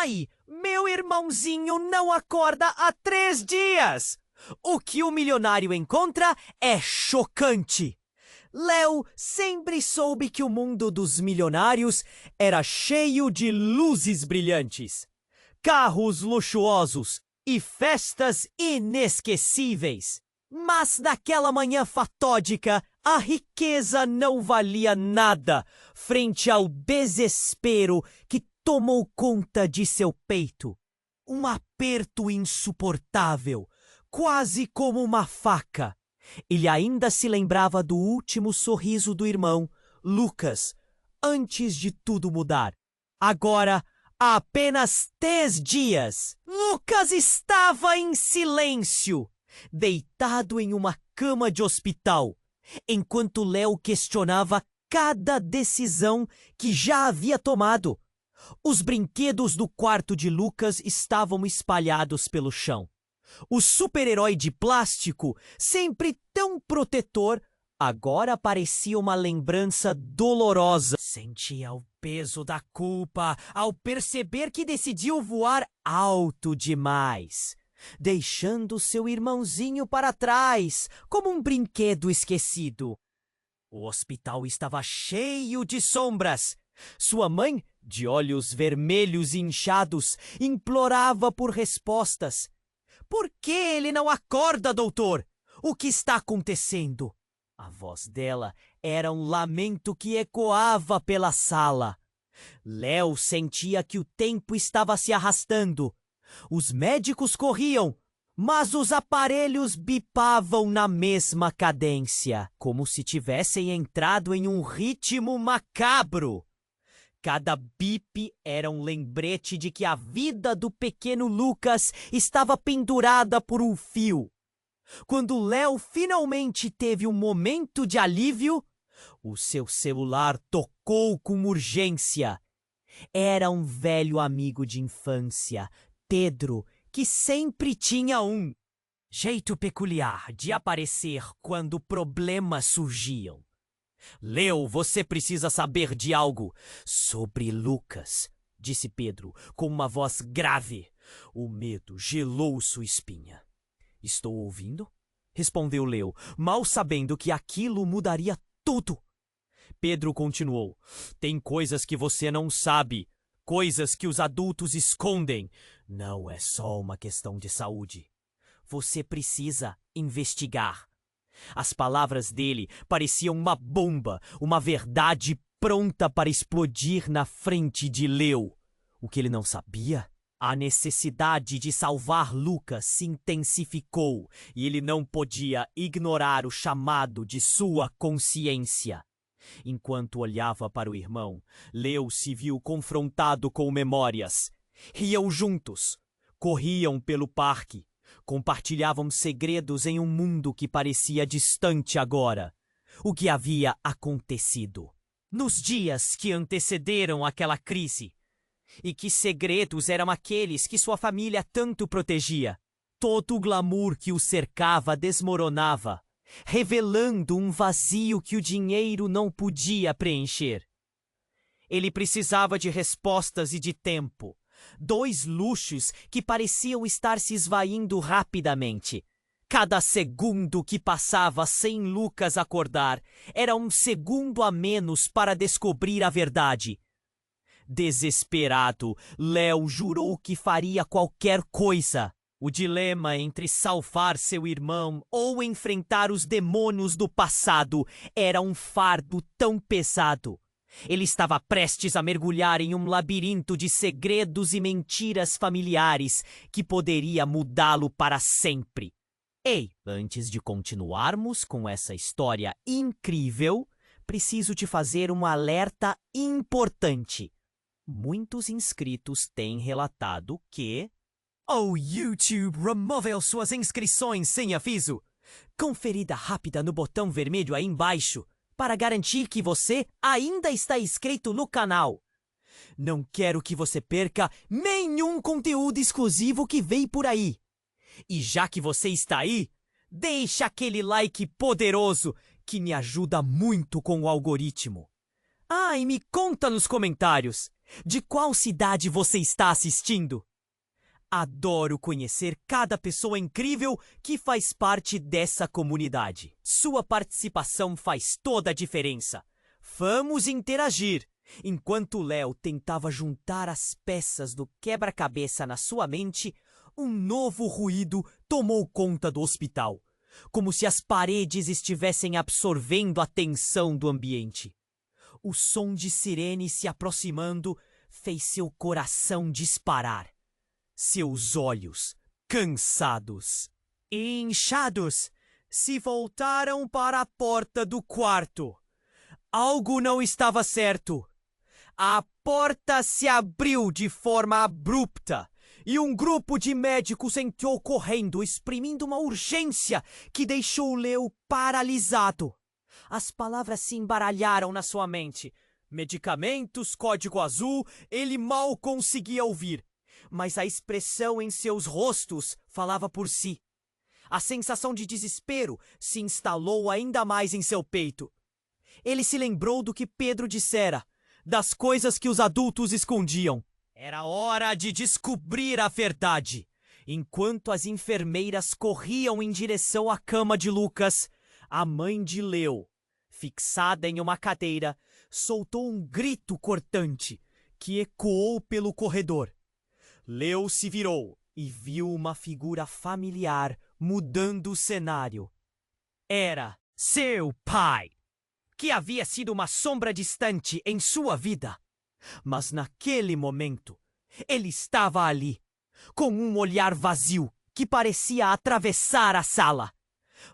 Pai, meu irmãozinho não acorda há 3 dias! O que o milionário encontra é chocante. Léo sempre soube que o mundo dos milionários era cheio de luzes brilhantes, carros luxuosos e festas inesquecíveis. Mas naquela manhã fatódica, a riqueza não valia nada frente ao desespero que tomou conta de seu peito. Um aperto insuportável, quase como uma faca. Ele ainda se lembrava do último sorriso do irmão, Lucas, antes de tudo mudar. Agora, há apenas 3 dias, Lucas estava em silêncio, deitado em uma cama de hospital, enquanto Léo questionava cada decisão que já havia tomado. Os brinquedos do quarto de Lucas estavam espalhados pelo chão. O super-herói de plástico, sempre tão protetor, agora parecia uma lembrança dolorosa. Sentia o peso da culpa ao perceber que decidiu voar alto demais, deixando seu irmãozinho para trás, como um brinquedo esquecido. O hospital estava cheio de sombras. Sua mãe, de olhos vermelhos e inchados, implorava por respostas. Por que ele não acorda, doutor? O que está acontecendo? A voz dela era um lamento que ecoava pela sala. Léo sentia que o tempo estava se arrastando. Os médicos corriam, mas os aparelhos bipavam na mesma cadência, como se tivessem entrado em um ritmo macabro. Cada bip era um lembrete de que a vida do pequeno Lucas estava pendurada por um fio. Quando Léo finalmente teve um momento de alívio, o seu celular tocou com urgência. Era um velho amigo de infância, Pedro, que sempre tinha um jeito peculiar de aparecer quando problemas surgiam. Léo, você precisa saber de algo sobre Lucas, disse Pedro, com uma voz grave. O medo gelou sua espinha. Estou ouvindo? Respondeu Léo, mal sabendo que aquilo mudaria tudo. Pedro continuou. Tem coisas que você não sabe, coisas que os adultos escondem. Não é só uma questão de saúde. Você precisa investigar. As palavras dele pareciam uma bomba, uma verdade pronta para explodir na frente de Léo. O que ele não sabia? A necessidade de salvar Lucas se intensificou e ele não podia ignorar o chamado de sua consciência. Enquanto olhava para o irmão, Léo se viu confrontado com memórias. Riam juntos, corriam pelo parque. Compartilhavam segredos em um mundo que parecia distante agora. O que havia acontecido nos dias que antecederam aquela crise? E que segredos eram aqueles que sua família tanto protegia? Todo o glamour que o cercava desmoronava, revelando um vazio que o dinheiro não podia preencher. Ele precisava de respostas e de tempo. 2 luxos que pareciam estar se esvaindo rapidamente. Cada segundo que passava sem Lucas acordar era um segundo a menos para descobrir a verdade. Desesperado, Léo jurou que faria qualquer coisa. O dilema entre salvar seu irmão ou enfrentar os demônios do passado era um fardo tão pesado. Ele estava prestes a mergulhar em um labirinto de segredos e mentiras familiares que poderia mudá-lo para sempre. Ei, antes de continuarmos com essa história incrível, preciso te fazer um alerta importante. Muitos inscritos têm relatado que o YouTube removeu suas inscrições sem aviso. Conferida rápida no botão vermelho aí embaixo, para garantir que você ainda está inscrito no canal. Não quero que você perca nenhum conteúdo exclusivo que vem por aí. E já que você está aí, deixa aquele like poderoso que me ajuda muito com o algoritmo. Ah, e me conta nos comentários, De qual cidade você está assistindo? Adoro conhecer cada pessoa incrível que faz parte dessa comunidade. Sua participação faz toda a diferença. Vamos interagir. Enquanto Léo tentava juntar as peças do quebra-cabeça na sua mente, um novo ruído tomou conta do hospital, como se as paredes estivessem absorvendo a tensão do ambiente. O som de sirene se aproximando fez seu coração disparar. Seus olhos, cansados e inchados, se voltaram para a porta do quarto. Algo não estava certo. A porta se abriu de forma abrupta e um grupo de médicos entrou correndo, exprimindo uma urgência que deixou Leo paralisado. As palavras se embaralharam na sua mente. Medicamentos, código azul, ele mal conseguia ouvir. Mas a expressão em seus rostos falava por si. A sensação de desespero se instalou ainda mais em seu peito. Ele se lembrou do que Pedro dissera, das coisas que os adultos escondiam. Era hora de descobrir a verdade. Enquanto as enfermeiras corriam em direção à cama de Lucas, a mãe de Leo, fixada em uma cadeira, soltou um grito cortante que ecoou pelo corredor. Leo se virou e viu uma figura familiar mudando o cenário. Era seu pai, que havia sido uma sombra distante em sua vida. Mas naquele momento, ele estava ali, com um olhar vazio que parecia atravessar a sala.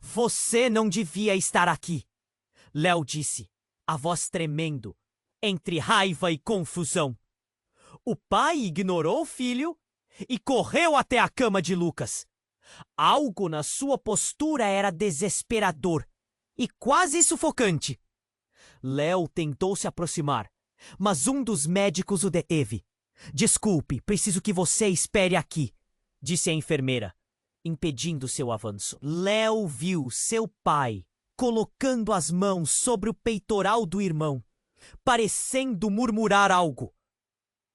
Você não devia estar aqui, Léo disse, a voz tremendo, entre raiva e confusão. O pai ignorou o filho e correu até a cama de Lucas. Algo na sua postura era desesperador e quase sufocante. Léo tentou se aproximar, mas um dos médicos o deteve. Desculpe, preciso que você espere aqui, disse a enfermeira, impedindo seu avanço. Léo viu seu pai colocando as mãos sobre o peitoral do irmão, parecendo murmurar algo.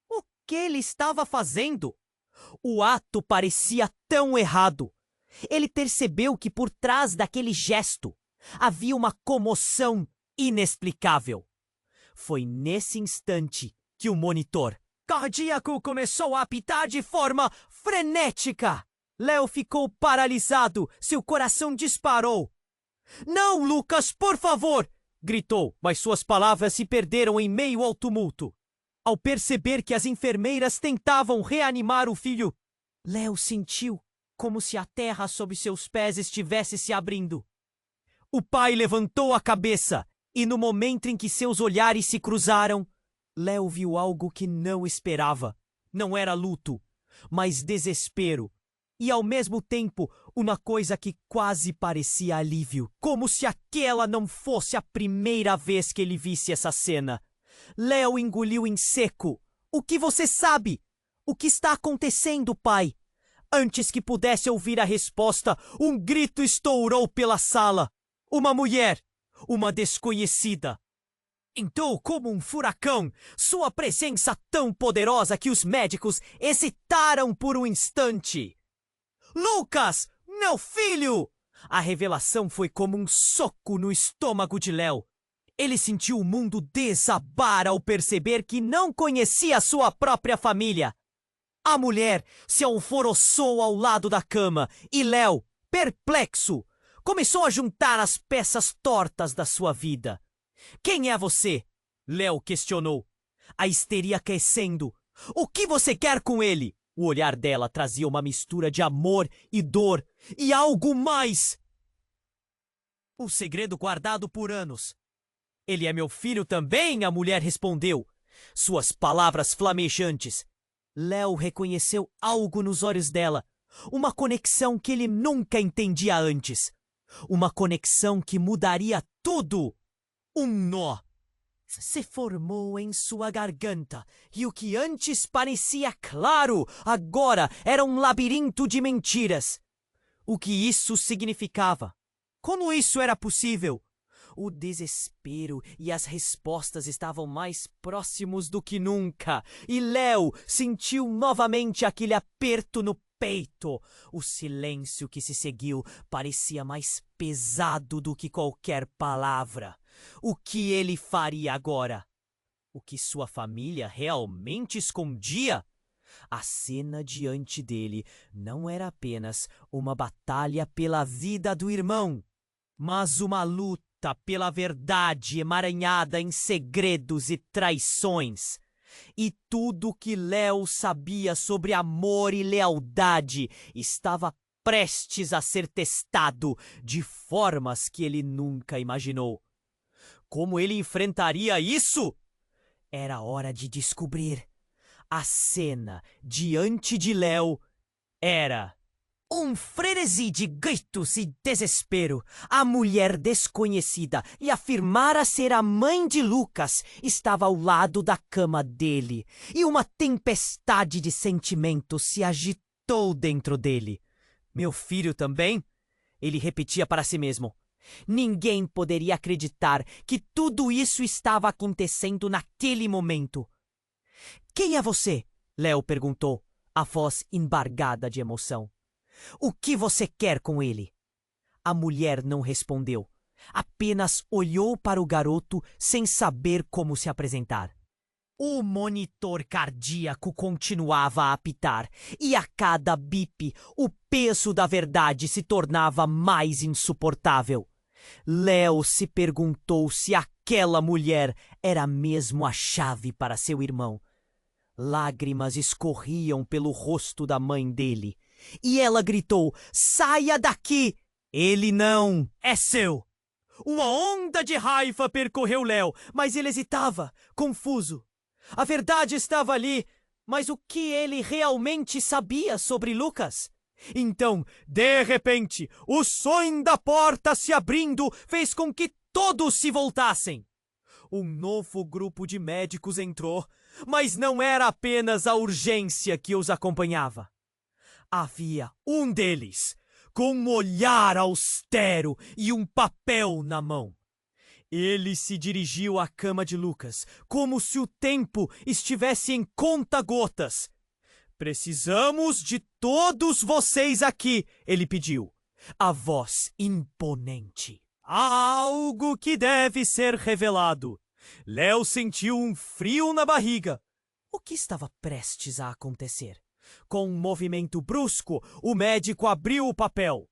O que ele estava fazendo? O ato parecia tão errado. Ele percebeu que por trás daquele gesto havia uma comoção inexplicável. Foi nesse instante que o monitor cardíaco começou a apitar de forma frenética. Léo ficou paralisado, seu coração disparou. Não, Lucas, por favor! Gritou, mas suas palavras se perderam em meio ao tumulto. Ao perceber que as enfermeiras tentavam reanimar o filho, Léo sentiu como se a terra sob seus pés estivesse se abrindo. O pai levantou a cabeça e no momento em que seus olhares se cruzaram, Léo viu algo que não esperava. Não era luto, mas desespero. E ao mesmo tempo, uma coisa que quase parecia alívio. Como se aquela não fosse a primeira vez que ele visse essa cena. Léo engoliu em seco. O que você sabe? O que está acontecendo, pai? Antes que pudesse ouvir a resposta, um grito estourou pela sala. Uma mulher, uma desconhecida. Entrou como um furacão, sua presença tão poderosa que os médicos hesitaram por um instante. Lucas, meu filho! A revelação foi como um soco no estômago de Léo. Ele sentiu o mundo desabar ao perceber que não conhecia sua própria família. A mulher se alvoroçou ao lado da cama e Léo, perplexo, começou a juntar as peças tortas da sua vida. Quem é você? Léo questionou, a histeria crescendo. O que você quer com ele? O olhar dela trazia uma mistura de amor e dor e algo mais. O segredo guardado por anos. Ele é meu filho também, a mulher respondeu, suas palavras flamejantes. Léo reconheceu algo nos olhos dela, uma conexão que ele nunca entendia antes. Uma conexão que mudaria tudo. Um nó se formou em sua garganta e o que antes parecia claro, agora era um labirinto de mentiras. O que isso significava? Como isso era possível? O desespero e as respostas estavam mais próximos do que nunca, e Léo sentiu novamente aquele aperto no peito. O silêncio que se seguiu parecia mais pesado do que qualquer palavra. O que ele faria agora? O que sua família realmente escondia? A cena diante dele não era apenas uma batalha pela vida do irmão, mas uma luta pela verdade emaranhada em segredos e traições. E tudo que Léo sabia sobre amor e lealdade estava prestes a ser testado de formas que ele nunca imaginou. Como ele enfrentaria isso? Era hora de descobrir. A cena diante de Léo era um frenesi de gritos e desespero. A mulher desconhecida e afirmara ser a mãe de Lucas estava ao lado da cama dele, e uma tempestade de sentimentos se agitou dentro dele. Meu filho também? Ele repetia para si mesmo. Ninguém poderia acreditar que tudo isso estava acontecendo naquele momento. Quem é você? Léo perguntou, a voz embargada de emoção. O que você quer com ele? A mulher não respondeu, apenas olhou para o garoto sem saber como se apresentar. O monitor cardíaco continuava a apitar, e a cada bip, o peso da verdade se tornava mais insuportável. Léo se perguntou se aquela mulher era mesmo a chave para seu irmão. Lágrimas escorriam pelo rosto da mãe dele, e ela gritou: "Saia daqui!" Ele não é seu! Uma onda de raiva percorreu Léo, mas ele hesitava, confuso. A verdade estava ali, mas o que ele realmente sabia sobre Lucas? Então, de repente, o som da porta se abrindo fez com que todos se voltassem. Um novo grupo de médicos entrou, mas não era apenas a urgência que os acompanhava. Havia um deles, com um olhar austero e um papel na mão. Ele se dirigiu à cama de Lucas, como se o tempo estivesse em conta-gotas. "Precisamos de todos vocês aqui", ele pediu, a voz imponente. "Há algo que deve ser revelado." Léo sentiu um frio na barriga. O que estava prestes a acontecer? Com um movimento brusco, o médico abriu o papel.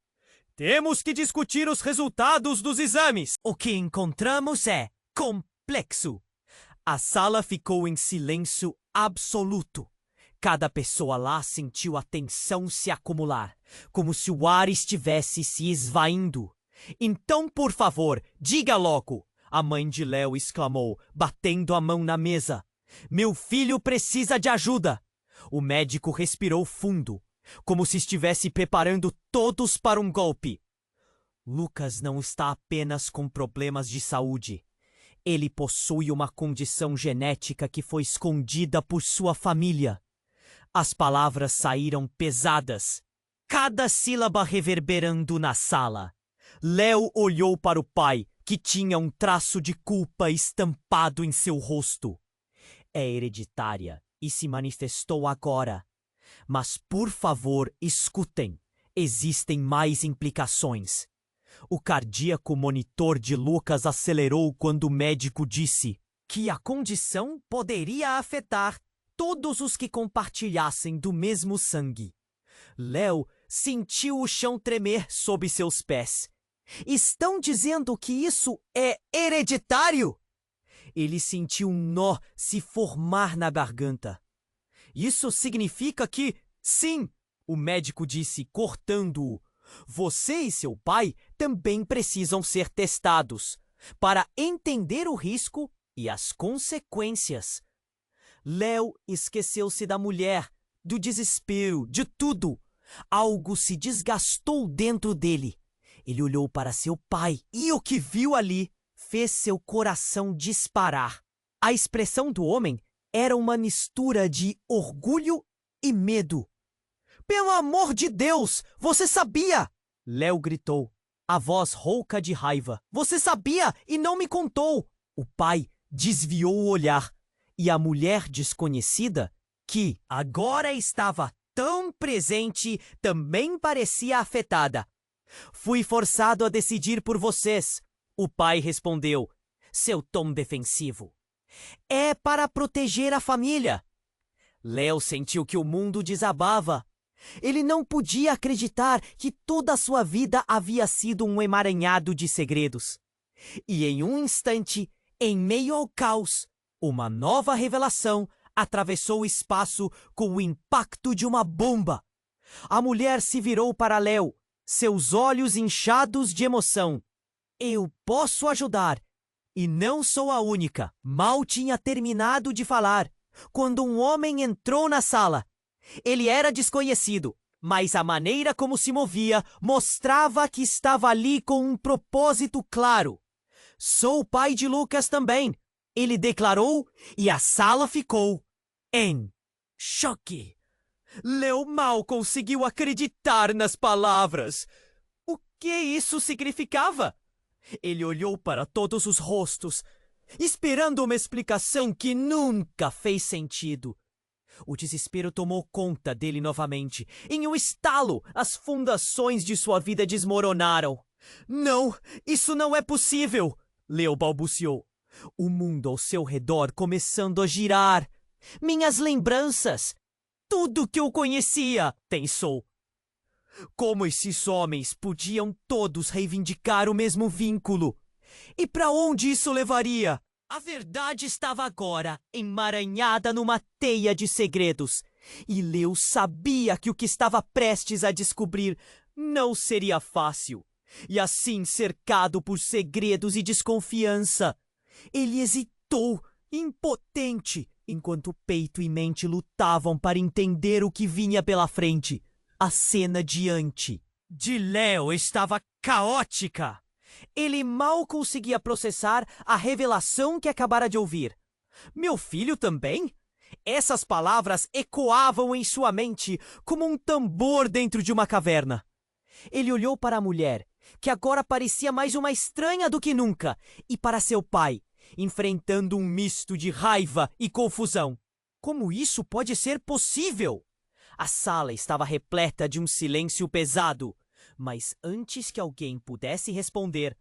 "Temos que discutir os resultados dos exames. O que encontramos é complexo." A sala ficou em silêncio absoluto. Cada pessoa lá sentiu a tensão se acumular, como se o ar estivesse se esvaindo. "Então, por favor, diga logo", a mãe de Léo exclamou, batendo a mão na mesa. "Meu filho precisa de ajuda." O médico respirou fundo, como se estivesse preparando todos para um golpe. "Lucas não está apenas com problemas de saúde. Ele possui uma condição genética que foi escondida por sua família." As palavras saíram pesadas, cada sílaba reverberando na sala. Léo olhou para o pai, que tinha um traço de culpa estampado em seu rosto. "É hereditária e se manifestou agora. Mas, por favor, escutem. Existem mais implicações." O cardíaco monitor de Lucas acelerou quando o médico disse que a condição poderia afetar todos os que compartilhassem do mesmo sangue. Léo sentiu o chão tremer sob seus pés. "Estão dizendo que isso é hereditário?" Ele sentiu um nó se formar na garganta. "Isso significa que, sim", o médico disse, cortando-o. "Você e seu pai também precisam ser testados para entender o risco e as consequências." Léo esqueceu-se da mulher, do desespero, de tudo. Algo se desgastou dentro dele. Ele olhou para seu pai e o que viu ali fez seu coração disparar. A expressão do homem era uma mistura de orgulho e medo. "Pelo amor de Deus, você sabia!" Léo gritou. A voz rouca de raiva. Você sabia e não me contou! O pai desviou o olhar e a mulher desconhecida, que agora estava tão presente, também parecia afetada. Fui forçado a decidir por vocês, o pai respondeu, seu tom defensivo. É para proteger a família. Léo sentiu que o mundo desabava. Ele não podia acreditar que toda a sua vida havia sido um emaranhado de segredos. E em um instante, em meio ao caos, uma nova revelação atravessou o espaço com o impacto de uma bomba. A mulher se virou para Léo, seus olhos inchados de emoção. Eu posso ajudar. E não sou a única. Mal tinha terminado de falar, quando um homem entrou na sala. Ele era desconhecido, mas a maneira como se movia mostrava que estava ali com um propósito claro. Sou o pai de Lucas também, ele declarou, e a sala ficou em choque. Léo mal conseguiu acreditar nas palavras. O que isso significava? Ele olhou para todos os rostos, esperando uma explicação que nunca fez sentido. O desespero tomou conta dele novamente. Em um estalo, as fundações de sua vida desmoronaram. Não, isso não é possível, Léo balbuciou. O mundo ao seu redor começando a girar. Minhas lembranças, tudo que eu conhecia, pensou. Como esses homens podiam todos reivindicar o mesmo vínculo? E para onde isso levaria? A verdade estava agora emaranhada numa teia de segredos. E Léo sabia que o que estava prestes a descobrir não seria fácil. E assim, cercado por segredos e desconfiança, ele hesitou, impotente, enquanto peito e mente lutavam para entender o que vinha pela frente. A cena diante de Léo estava caótica. Ele mal conseguia processar a revelação que acabara de ouvir. Meu filho também? Essas palavras ecoavam em sua mente como um tambor dentro de uma caverna. Ele olhou para a mulher, que agora parecia mais uma estranha do que nunca, e para seu pai, enfrentando um misto de raiva e confusão. Como isso pode ser possível? A sala estava repleta de um silêncio pesado. Mas antes que alguém pudesse responder,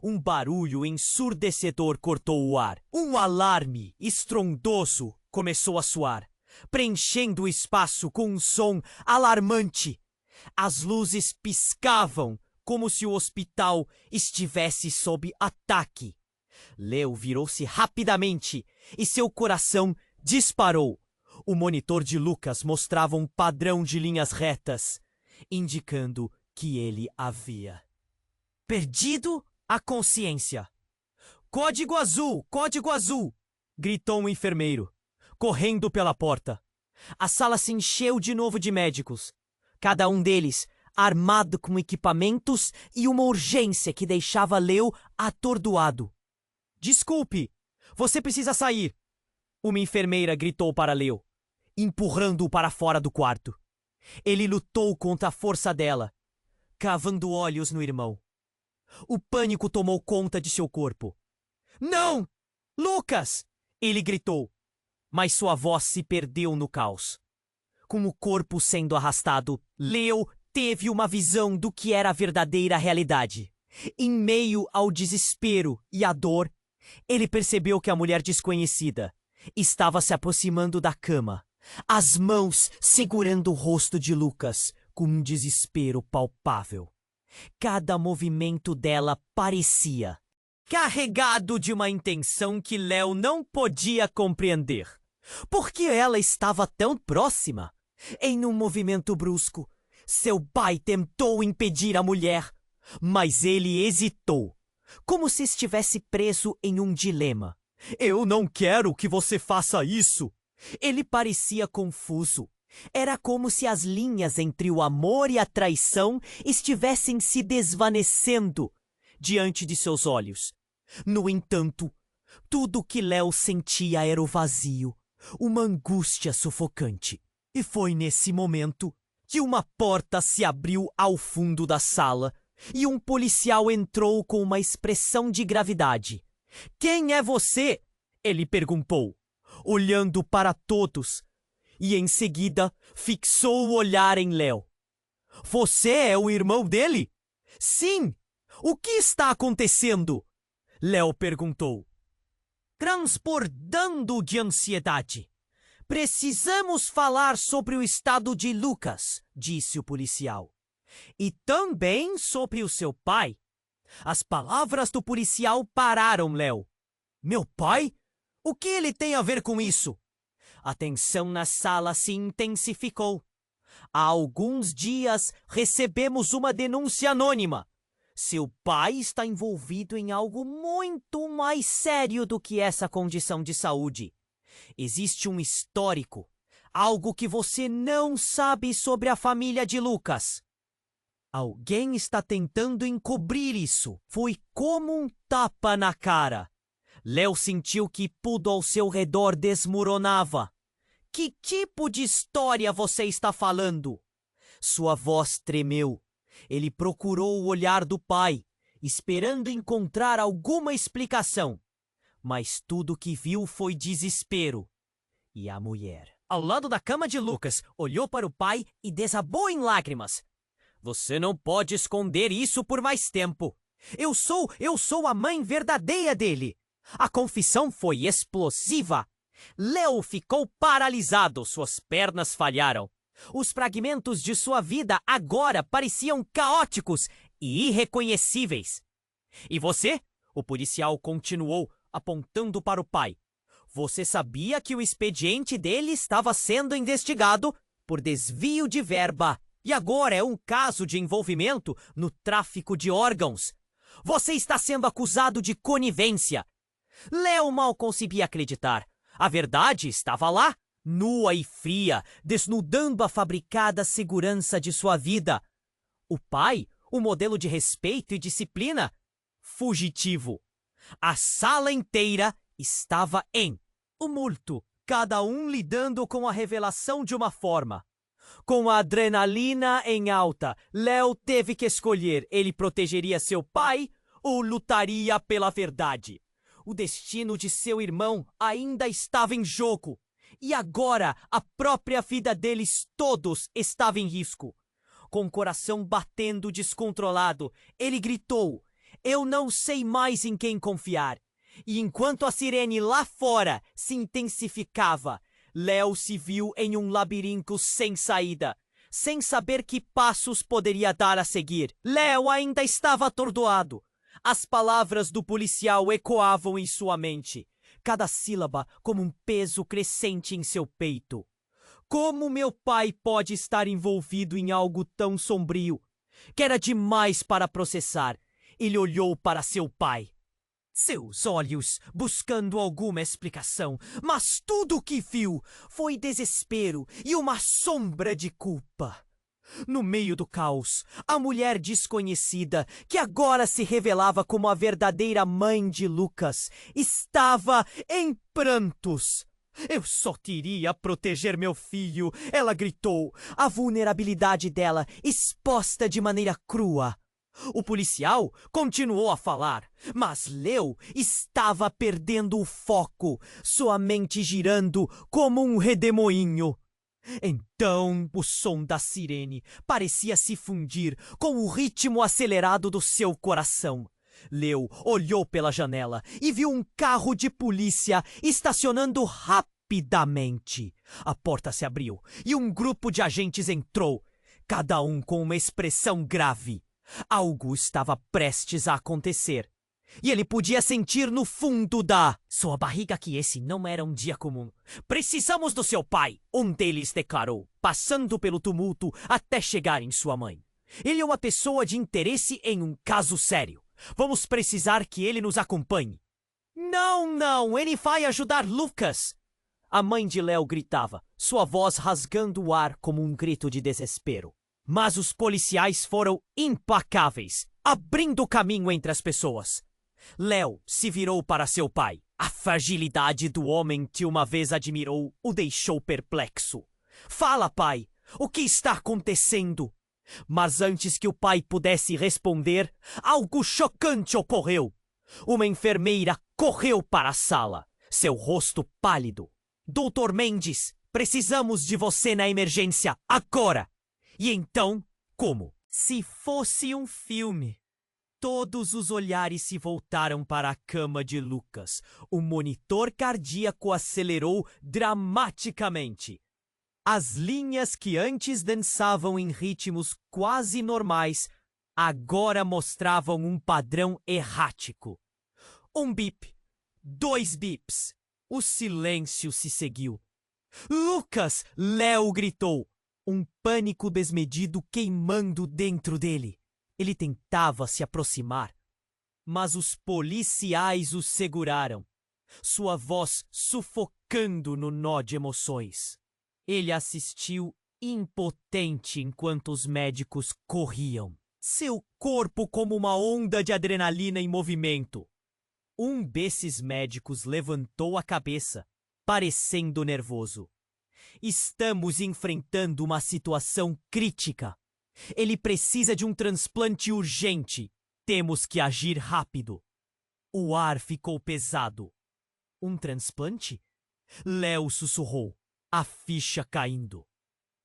um barulho ensurdecedor cortou o ar. Um alarme estrondoso começou a soar, preenchendo o espaço com um som alarmante. As luzes piscavam como se o hospital estivesse sob ataque. Léo virou-se rapidamente e seu coração disparou. O monitor de Lucas mostrava um padrão de linhas retas, indicando que ele havia perdido a consciência. Código azul! Código azul! Gritou um enfermeiro, correndo pela porta. A sala se encheu de novo de médicos, cada um deles armado com equipamentos e uma urgência que deixava Léo atordoado. Desculpe, você precisa sair! Uma enfermeira gritou para Léo, empurrando-o para fora do quarto. Ele lutou contra a força dela, cavando olhos no irmão. O pânico tomou conta de seu corpo. Não! Lucas! Ele gritou, mas sua voz se perdeu no caos. Com o corpo sendo arrastado, Léo teve uma visão do que era a verdadeira realidade. Em meio ao desespero e à dor, ele percebeu que a mulher desconhecida estava se aproximando da cama, as mãos segurando o rosto de Lucas, com um desespero palpável. Cada movimento dela parecia carregado de uma intenção que Léo não podia compreender. Por que ela estava tão próxima? Em um movimento brusco, seu pai tentou impedir a mulher, mas ele hesitou, como se estivesse preso em um dilema. Eu não quero que você faça isso! Ele parecia confuso. Era como se as linhas entre o amor e a traição estivessem se desvanecendo diante de seus olhos. No entanto, tudo o que Léo sentia era o vazio, uma angústia sufocante. E foi nesse momento que uma porta se abriu ao fundo da sala e um policial entrou com uma expressão de gravidade. "Quem é você?" ele perguntou, olhando para todos, e em seguida fixou o olhar em Léo. "Você é o irmão dele?" "Sim! O que está acontecendo?" Léo perguntou, transbordando de ansiedade. "Precisamos falar sobre o estado de Lucas", disse o policial. "E também sobre o seu pai." As palavras do policial pararam Léo. "Meu pai? O que ele tem a ver com isso?" A tensão na sala se intensificou. "Há alguns dias recebemos uma denúncia anônima. Seu pai está envolvido em algo muito mais sério do que essa condição de saúde. Existe um histórico, algo que você não sabe sobre a família de Lucas. Alguém está tentando encobrir isso." Foi como um tapa na cara. Léo sentiu que tudo ao seu redor desmoronava. "Que tipo de história você está falando?" Sua voz tremeu. Ele procurou o olhar do pai, esperando encontrar alguma explicação. Mas tudo que viu foi desespero. E a mulher, ao lado da cama de Lucas, olhou para o pai e desabou em lágrimas. "Você não pode esconder isso por mais tempo. Eu sou a mãe verdadeira dele." A confissão foi explosiva. Léo ficou paralisado, suas pernas falharam. Os fragmentos de sua vida agora pareciam caóticos e irreconhecíveis. "E você?" O policial continuou, apontando para o pai. "Você sabia que o expediente dele estava sendo investigado por desvio de verba e agora é um caso de envolvimento no tráfico de órgãos. Você está sendo acusado de conivência." Léo mal conseguia acreditar. A verdade estava lá, nua e fria, desnudando a fabricada segurança de sua vida. O pai, o modelo de respeito e disciplina, fugitivo. A sala inteira estava em tumulto, cada um lidando com a revelação de uma forma. Com a adrenalina em alta, Léo teve que escolher: ele protegeria seu pai ou lutaria pela verdade. O destino de seu irmão ainda estava em jogo. E agora a própria vida deles todos estava em risco. Com o coração batendo descontrolado, ele gritou: "Eu não sei mais em quem confiar." E enquanto a sirene lá fora se intensificava, Léo se viu em um labirinto sem saída, sem saber que passos poderia dar a seguir. Léo ainda estava atordoado. As palavras do policial ecoavam em sua mente, cada sílaba como um peso crescente em seu peito. Como meu pai pode estar envolvido em algo tão sombrio? Que era demais para processar. Ele olhou para seu pai. Seus olhos buscando alguma explicação, mas tudo o que viu foi desespero e uma sombra de culpa. No meio do caos, a mulher desconhecida, que agora se revelava como a verdadeira mãe de Lucas, estava em prantos. "Eu só queria proteger meu filho", ela gritou, a vulnerabilidade dela exposta de maneira crua. O policial continuou a falar, mas Léo estava perdendo o foco, sua mente girando como um redemoinho. Então, o som da sirene parecia se fundir com o ritmo acelerado do seu coração. Léo olhou pela janela e viu um carro de polícia estacionando rapidamente. A porta se abriu e um grupo de agentes entrou, cada um com uma expressão grave. Algo estava prestes a acontecer. E ele podia sentir no fundo da sua barriga que esse não era um dia comum. "Precisamos do seu pai", um deles declarou, passando pelo tumulto até chegar em sua mãe. "Ele é uma pessoa de interesse em um caso sério. Vamos precisar que ele nos acompanhe." Não, ele vai ajudar Lucas!" A mãe de Léo gritava, sua voz rasgando o ar como um grito de desespero. Mas os policiais foram implacáveis, abrindo caminho entre as pessoas. Léo se virou para seu pai. A fragilidade do homem que uma vez admirou o deixou perplexo. "Fala, pai! O que está acontecendo?" Mas antes que o pai pudesse responder, algo chocante ocorreu. Uma enfermeira correu para a sala, seu rosto pálido. Doutor Mendes, precisamos de você na emergência, agora! E então, como? Se fosse um filme. Todos os olhares se voltaram para a cama de Lucas. O monitor cardíaco acelerou dramaticamente. As linhas que antes dançavam em ritmos quase normais, agora mostravam um padrão errático. Um bip, 2 bips. O silêncio se seguiu. Lucas! Léo gritou. Um pânico desmedido queimando dentro dele. Ele tentava se aproximar, mas os policiais o seguraram, sua voz sufocando no nó de emoções. Ele assistiu impotente enquanto os médicos corriam, seu corpo como uma onda de adrenalina em movimento. Um desses médicos levantou a cabeça, parecendo nervoso. Estamos enfrentando uma situação crítica. Ele precisa de um transplante urgente. Temos que agir rápido. O ar ficou pesado. Um transplante? Léo sussurrou, a ficha caindo.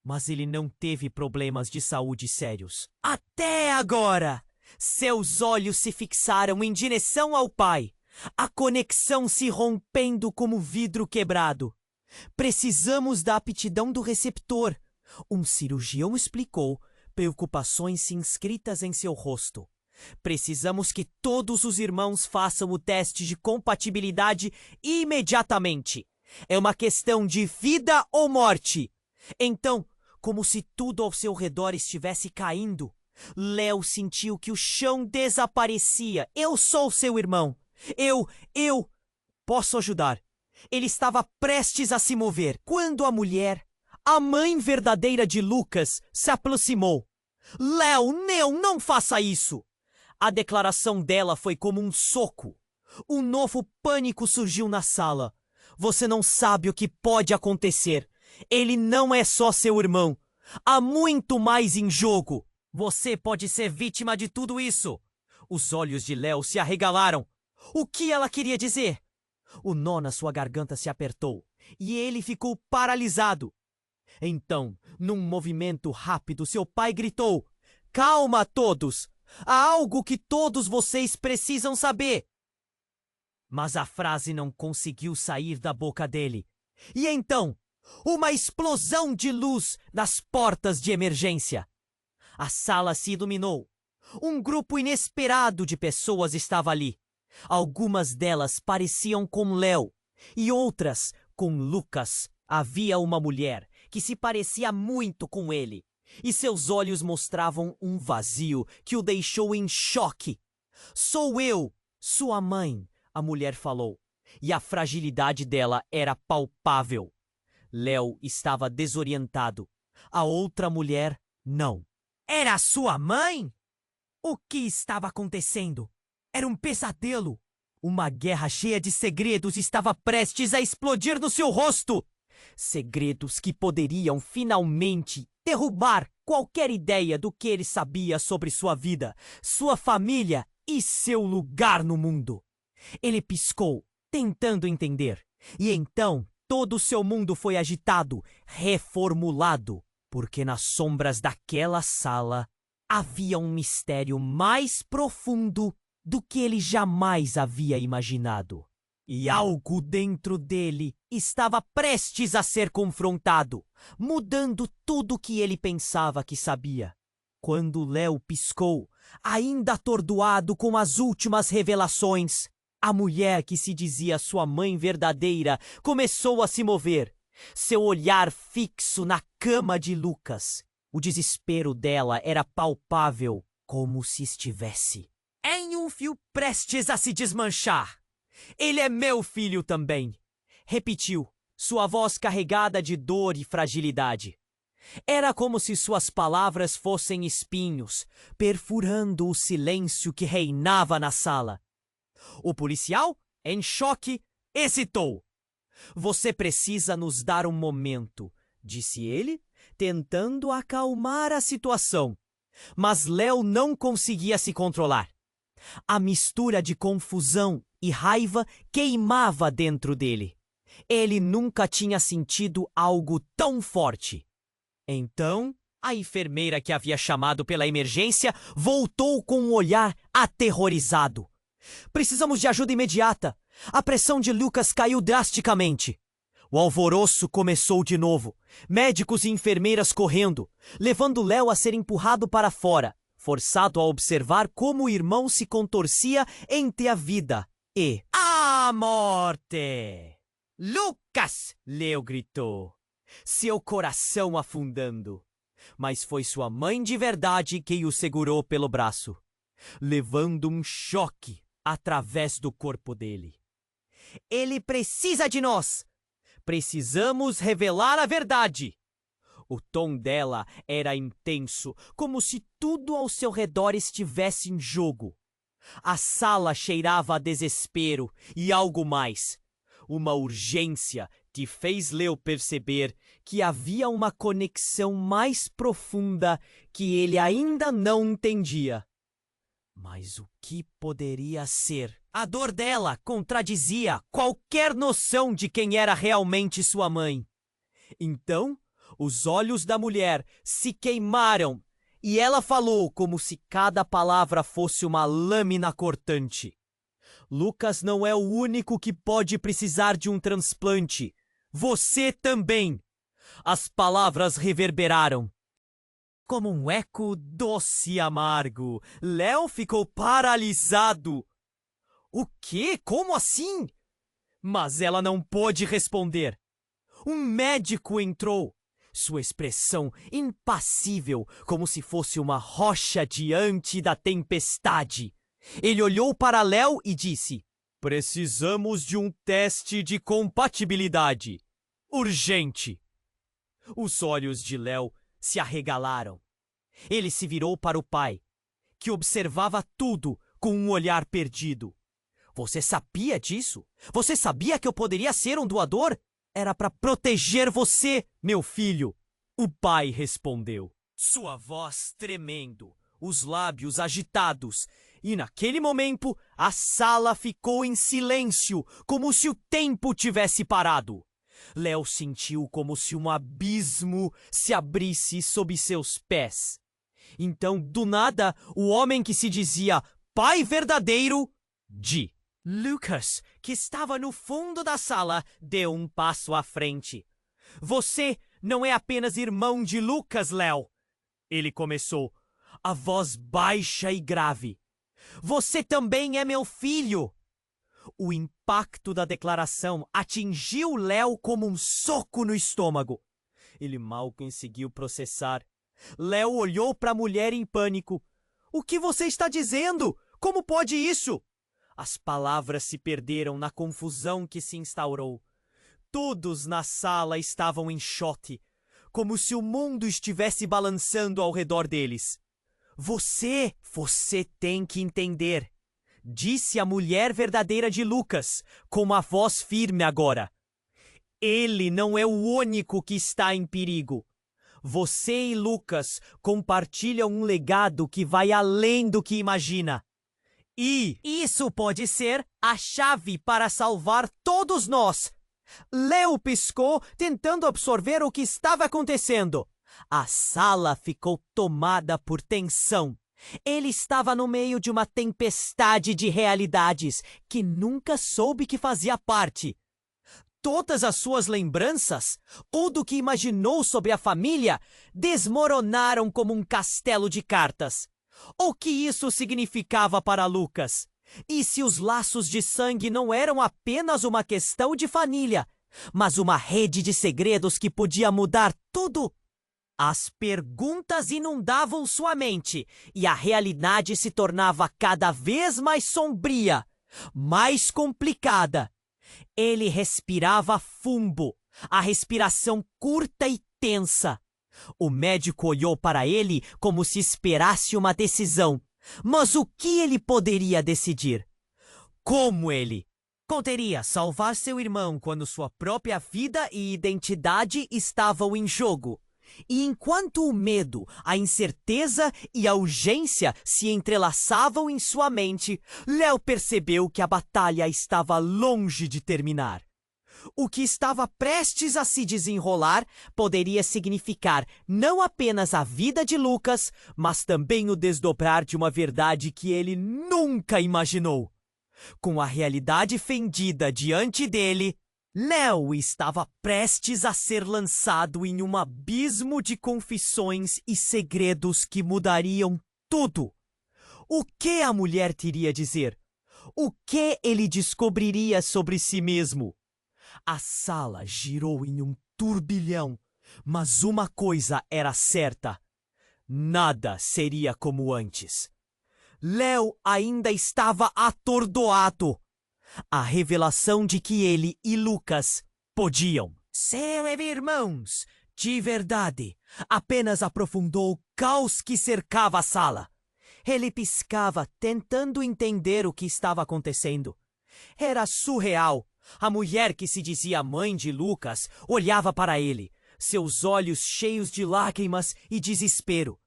Mas ele não teve problemas de saúde sérios. Até agora! Seus olhos se fixaram em direção ao pai, a conexão se rompendo como vidro quebrado. Precisamos da aptidão do receptor, um cirurgião explicou, preocupações inscritas em seu rosto. Precisamos que todos os irmãos façam o teste de compatibilidade imediatamente. É uma questão de vida ou morte. Então, como se tudo ao seu redor estivesse caindo, Léo sentiu que o chão desaparecia. Eu sou seu irmão. Eu posso ajudar. Ele estava prestes a se mover quando a mulher, a mãe verdadeira de Lucas, se aproximou. Léo, não faça isso! A declaração dela foi como um soco. Um novo pânico surgiu na sala. Você não sabe o que pode acontecer. Ele não é só seu irmão. Há muito mais em jogo. Você pode ser vítima de tudo isso. Os olhos de Léo se arregalaram. O que ela queria dizer? O nó na sua garganta se apertou e ele ficou paralisado. Então, num movimento rápido, seu pai gritou: Calma, todos! Há algo que todos vocês precisam saber! Mas a frase não conseguiu sair da boca dele. E então, uma explosão de luz nas portas de emergência. A sala se iluminou. Um grupo inesperado de pessoas estava ali. Algumas delas pareciam com Léo e outras com Lucas. Havia uma mulher que se parecia muito com ele e seus olhos mostravam um vazio que o deixou em choque. Sou eu, sua mãe, a mulher falou, e a fragilidade dela era palpável. Léo estava desorientado. A outra mulher, não. Era sua mãe? O que estava acontecendo? Era um pesadelo. Uma guerra cheia de segredos estava prestes a explodir no seu rosto. Segredos que poderiam finalmente derrubar qualquer ideia do que ele sabia sobre sua vida, sua família e seu lugar no mundo. Ele piscou, tentando entender. E então todo o seu mundo foi agitado, reformulado, porque nas sombras daquela sala havia um mistério mais profundo do que ele jamais havia imaginado. E algo dentro dele estava prestes a ser confrontado, mudando tudo o que ele pensava que sabia. Quando Léo piscou, ainda atordoado com as últimas revelações, a mulher que se dizia sua mãe verdadeira começou a se mover, seu olhar fixo na cama de Lucas. O desespero dela era palpável, como se estivesse em um fio prestes a se desmanchar. Ele é meu filho também, repetiu, sua voz carregada de dor e fragilidade. Era como se suas palavras fossem espinhos, perfurando o silêncio que reinava na sala. O policial, em choque, hesitou. Você precisa nos dar um momento, disse ele, tentando acalmar a situação. Mas Léo não conseguia se controlar. A mistura de confusão e raiva queimava dentro dele. Ele nunca tinha sentido algo tão forte. Então, a enfermeira que havia chamado pela emergência voltou com um olhar aterrorizado. Precisamos de ajuda imediata. A pressão de Lucas caiu drasticamente. O alvoroço começou de novo. Médicos e enfermeiras correndo, levando Léo a ser empurrado para fora, forçado a observar como o irmão se contorcia entre a vida e a morte. Lucas! Léo gritou, seu coração afundando. Mas foi sua mãe de verdade quem o segurou pelo braço, levando um choque através do corpo dele. Ele precisa de nós! Precisamos revelar a verdade! O tom dela era intenso, como se tudo ao seu redor estivesse em jogo. A sala cheirava a desespero e algo mais. Uma urgência que fez Léo perceber que havia uma conexão mais profunda que ele ainda não entendia. Mas o que poderia ser? A dor dela contradizia qualquer noção de quem era realmente sua mãe. Então, os olhos da mulher se queimaram e ela falou como se cada palavra fosse uma lâmina cortante. Lucas não é o único que pode precisar de um transplante. Você também! As palavras reverberaram. Como um eco doce e amargo, Léo ficou paralisado. O quê? Como assim? Mas ela não pôde responder. Um médico entrou, sua expressão impassível, como se fosse uma rocha diante da tempestade. Ele olhou para Léo e disse: precisamos de um teste de compatibilidade. Urgente. Os olhos de Léo se arregalaram. Ele se virou para o pai, que observava tudo com um olhar perdido. Você sabia disso? Você sabia que eu poderia ser um doador? Era para proteger você, meu filho. O pai respondeu, sua voz tremendo, os lábios agitados. E naquele momento, a sala ficou em silêncio, como se o tempo tivesse parado. Léo sentiu como se um abismo se abrisse sob seus pés. Então, do nada, o homem que se dizia pai verdadeiro de Lucas, que estava no fundo da sala, deu um passo à frente. Você não é apenas irmão de Lucas, Léo. Ele começou, a voz baixa e grave. Você também é meu filho. O impacto da declaração atingiu Léo como um soco no estômago. Ele mal conseguiu processar. Léo olhou para a mulher em pânico. O que você está dizendo? Como pode isso? As palavras se perderam na confusão que se instaurou. Todos na sala estavam em choque, como se o mundo estivesse balançando ao redor deles. Você tem que entender, disse a mulher verdadeira de Lucas, com uma voz firme agora. Ele não é o único que está em perigo. Você e Lucas compartilham um legado que vai além do que imagina. E isso pode ser a chave para salvar todos nós. Léo piscou, tentando absorver o que estava acontecendo. A sala ficou tomada por tensão. Ele estava no meio de uma tempestade de realidades que nunca soube que fazia parte. Todas as suas lembranças, tudo que imaginou sobre a família, desmoronaram como um castelo de cartas. O que isso significava para Lucas? E se os laços de sangue não eram apenas uma questão de família, mas uma rede de segredos que podia mudar tudo? As perguntas inundavam sua mente e a realidade se tornava cada vez mais sombria, mais complicada. Ele respirava fundo, a respiração curta e tensa. O médico olhou para ele como se esperasse uma decisão. Mas o que ele poderia decidir? Como ele poderia salvar seu irmão quando sua própria vida e identidade estavam em jogo? E enquanto o medo, a incerteza e a urgência se entrelaçavam em sua mente, Léo percebeu que a batalha estava longe de terminar. O que estava prestes a se desenrolar poderia significar não apenas a vida de Lucas, mas também o desdobrar de uma verdade que ele nunca imaginou. Com a realidade fendida diante dele, Léo estava prestes a ser lançado em um abismo de confissões e segredos que mudariam tudo. O que a mulher teria a dizer? O que ele descobriria sobre si mesmo? A sala girou em um turbilhão, mas uma coisa era certa: nada seria como antes. Léo ainda estava atordoado. A revelação de que ele e Lucas podiam ser irmãos de verdade apenas aprofundou o caos que cercava a sala. Ele piscava, tentando entender o que estava acontecendo. Era surreal. A mulher que se dizia mãe de Lucas olhava para ele, seus olhos cheios de lágrimas e desespero.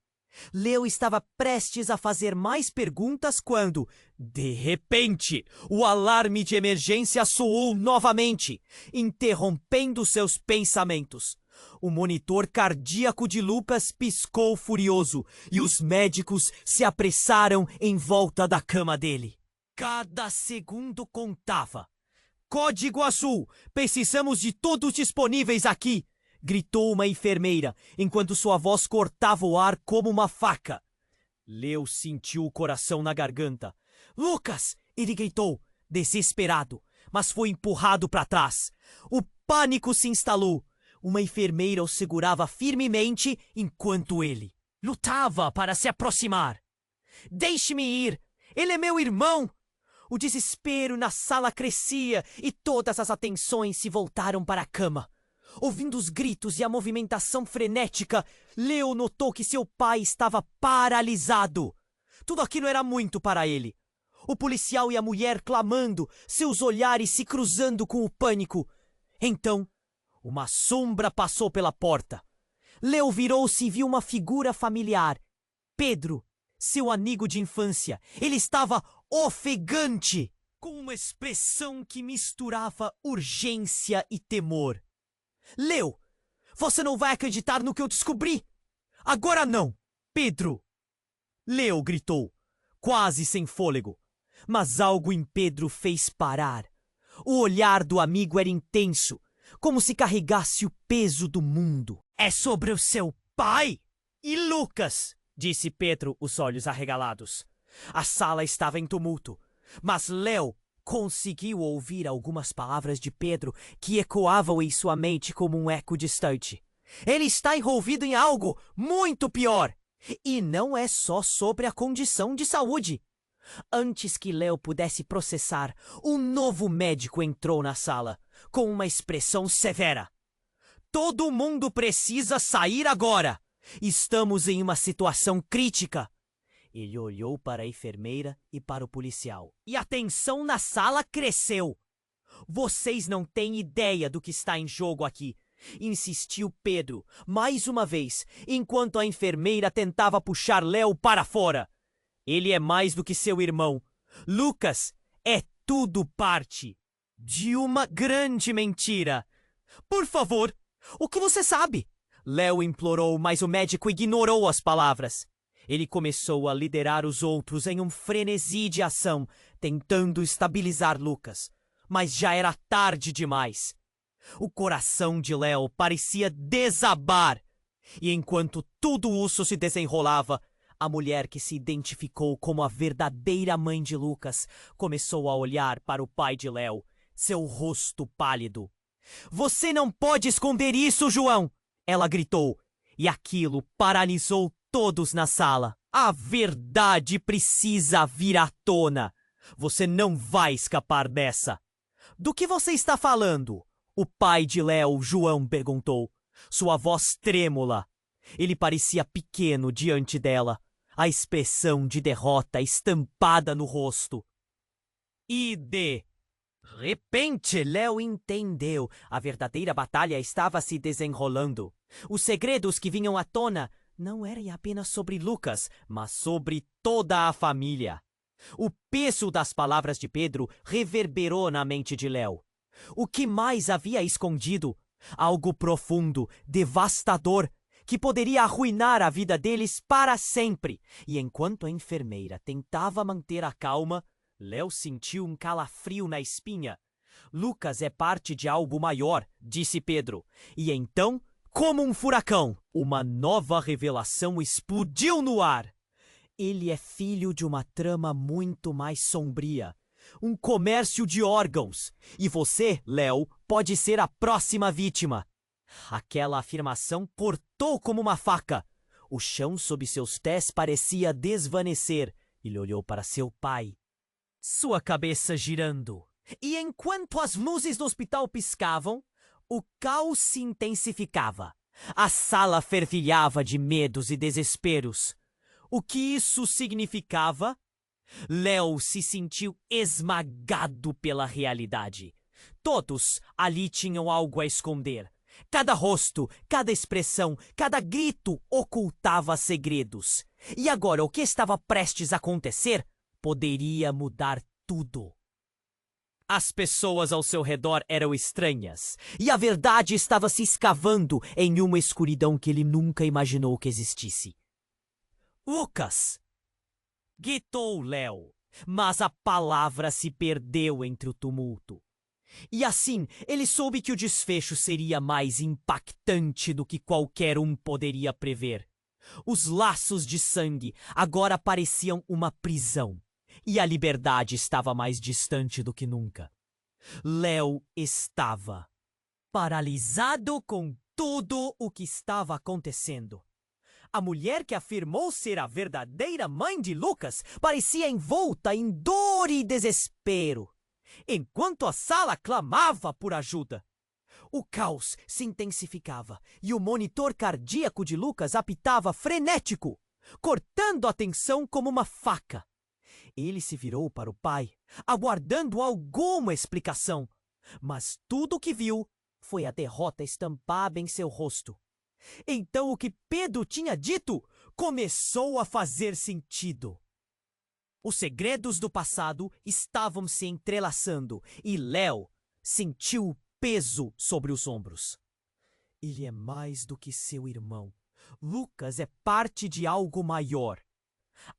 Léo estava prestes a fazer mais perguntas quando, de repente, o alarme de emergência soou novamente, interrompendo seus pensamentos. O monitor cardíaco de Lucas piscou furioso e os médicos se apressaram em volta da cama dele. Cada segundo contava. Código azul! Precisamos de todos disponíveis aqui! Gritou uma enfermeira, enquanto sua voz cortava o ar como uma faca. Léo sentiu o coração na garganta. Lucas! Ele gritou, desesperado, mas foi empurrado para trás. O pânico se instalou. Uma enfermeira o segurava firmemente enquanto ele lutava para se aproximar. Deixe-me ir! Ele é meu irmão! O desespero na sala crescia e todas as atenções se voltaram para a cama. Ouvindo os gritos e a movimentação frenética, Léo notou que seu pai estava paralisado. Tudo aquilo era muito para ele. O policial e a mulher clamando, seus olhares se cruzando com o pânico. Então, uma sombra passou pela porta. Léo virou-se e viu uma figura familiar. Pedro, seu amigo de infância. Ele estava ofegante, com uma expressão que misturava urgência e temor. Léo, você não vai acreditar no que eu descobri! Agora não, Pedro! Léo gritou, quase sem fôlego. Mas algo em Pedro fez parar. O olhar do amigo era intenso, como se carregasse o peso do mundo. É sobre o seu pai e Lucas, disse Pedro, os olhos arregalados. A sala estava em tumulto, mas Léo conseguiu ouvir algumas palavras de Pedro que ecoavam em sua mente como um eco distante. Ele está envolvido em algo muito pior. E não é só sobre a condição de saúde. Antes que Léo pudesse processar, um novo médico entrou na sala, com uma expressão severa. Todo mundo precisa sair agora. Estamos em uma situação crítica. Ele olhou para a enfermeira e para o policial. E a tensão na sala cresceu. Vocês não têm ideia do que está em jogo aqui, insistiu Pedro, mais uma vez, enquanto a enfermeira tentava puxar Léo para fora. Ele é mais do que seu irmão. Lucas é tudo parte de uma grande mentira. Por favor, o que você sabe? Léo implorou, mas o médico ignorou as palavras. Ele começou a liderar os outros em um frenesi de ação, tentando estabilizar Lucas. Mas já era tarde demais. O coração de Léo parecia desabar. E enquanto tudo isso se desenrolava, a mulher que se identificou como a verdadeira mãe de Lucas começou a olhar para o pai de Léo, seu rosto pálido. Você não pode esconder isso, João! Ela gritou, e aquilo paralisou todos na sala. A verdade precisa vir à tona. Você não vai escapar dessa. Do que você está falando? O pai de Léo, João, perguntou, sua voz trêmula. Ele parecia pequeno diante dela, a expressão de derrota estampada no rosto. Repente, Léo entendeu. A verdadeira batalha estava se desenrolando. Os segredos que vinham à tona não eram apenas sobre Lucas, mas sobre toda a família. O peso das palavras de Pedro reverberou na mente de Léo. O que mais havia escondido? Algo profundo, devastador, que poderia arruinar a vida deles para sempre. E enquanto a enfermeira tentava manter a calma, Léo sentiu um calafrio na espinha. Lucas é parte de algo maior, disse Pedro. E então, como um furacão, uma nova revelação explodiu no ar. Ele é filho de uma trama muito mais sombria. Um comércio de órgãos. E você, Léo, pode ser a próxima vítima. Aquela afirmação cortou como uma faca. O chão sob seus pés parecia desvanecer. Ele olhou para seu pai. Sua cabeça girando. E enquanto as luzes do hospital piscavam, o caos se intensificava. A sala fervilhava de medos e desesperos. O que isso significava? Léo se sentiu esmagado pela realidade. Todos ali tinham algo a esconder. Cada rosto, cada expressão, cada grito ocultava segredos. E agora o que estava prestes a acontecer poderia mudar tudo. As pessoas ao seu redor eram estranhas, e a verdade estava se escavando em uma escuridão que ele nunca imaginou que existisse. Lucas! Gritou Léo, mas a palavra se perdeu entre o tumulto. E assim, ele soube que o desfecho seria mais impactante do que qualquer um poderia prever. Os laços de sangue agora pareciam uma prisão, e a liberdade estava mais distante do que nunca. Léo estava paralisado com tudo o que estava acontecendo. A mulher que afirmou ser a verdadeira mãe de Lucas parecia envolta em dor e desespero, enquanto a sala clamava por ajuda. O caos se intensificava e o monitor cardíaco de Lucas apitava frenético, cortando a tensão como uma faca. Ele se virou para o pai, aguardando alguma explicação, mas tudo o que viu foi a derrota estampada em seu rosto. Então o que Pedro tinha dito começou a fazer sentido. Os segredos do passado estavam se entrelaçando e Léo sentiu o peso sobre os ombros. Ele é mais do que seu irmão. Lucas é parte de algo maior.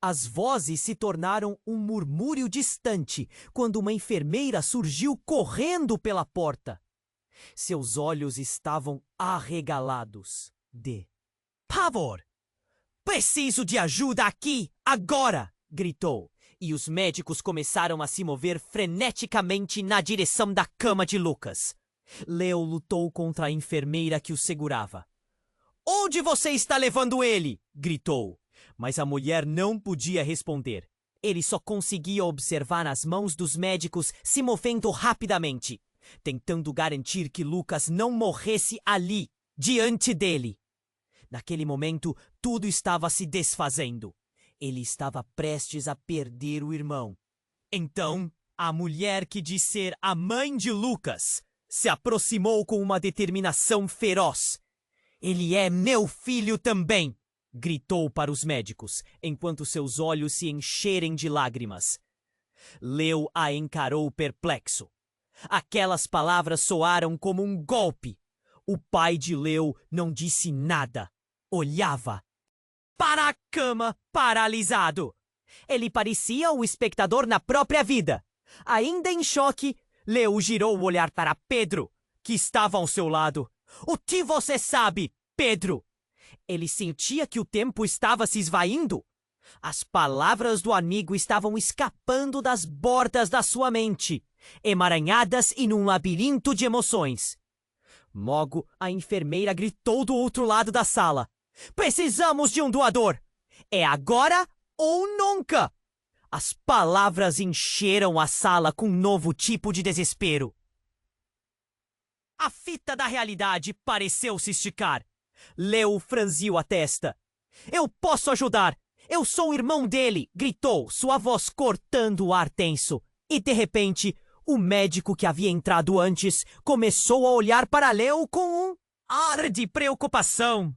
As vozes se tornaram um murmúrio distante quando uma enfermeira surgiu correndo pela porta. Seus olhos estavam arregalados de pavor. "Preciso de ajuda aqui, agora!" gritou, e os médicos começaram a se mover freneticamente na direção da cama de Lucas. Léo lutou contra a enfermeira que o segurava. "Onde você está levando ele?" gritou. Mas a mulher não podia responder. Ele só conseguia observar as mãos dos médicos se movendo rapidamente, tentando garantir que Lucas não morresse ali, diante dele. Naquele momento, tudo estava se desfazendo. Ele estava prestes a perder o irmão. Então, a mulher que diz ser a mãe de Lucas se aproximou com uma determinação feroz. "Ele é meu filho também!" gritou para os médicos, enquanto seus olhos se encherem de lágrimas. Léo a encarou perplexo. Aquelas palavras soaram como um golpe. O pai de Léo não disse nada. Olhava para a cama, paralisado. Ele parecia o espectador na própria vida. Ainda em choque, Léo girou o olhar para Pedro, que estava ao seu lado. "O que você sabe, Pedro?" Ele sentia que o tempo estava se esvaindo. As palavras do amigo estavam escapando das bordas da sua mente, emaranhadas em um labirinto de emoções. Logo, a enfermeira gritou do outro lado da sala. "Precisamos de um doador! É agora ou nunca!" As palavras encheram a sala com um novo tipo de desespero. A fita da realidade pareceu se esticar. Léo franziu a testa. "Eu posso ajudar! Eu sou o irmão dele!" gritou, sua voz cortando o ar tenso. E de repente, O médico que havia entrado antes começou a olhar para Leo com um ar de preocupação.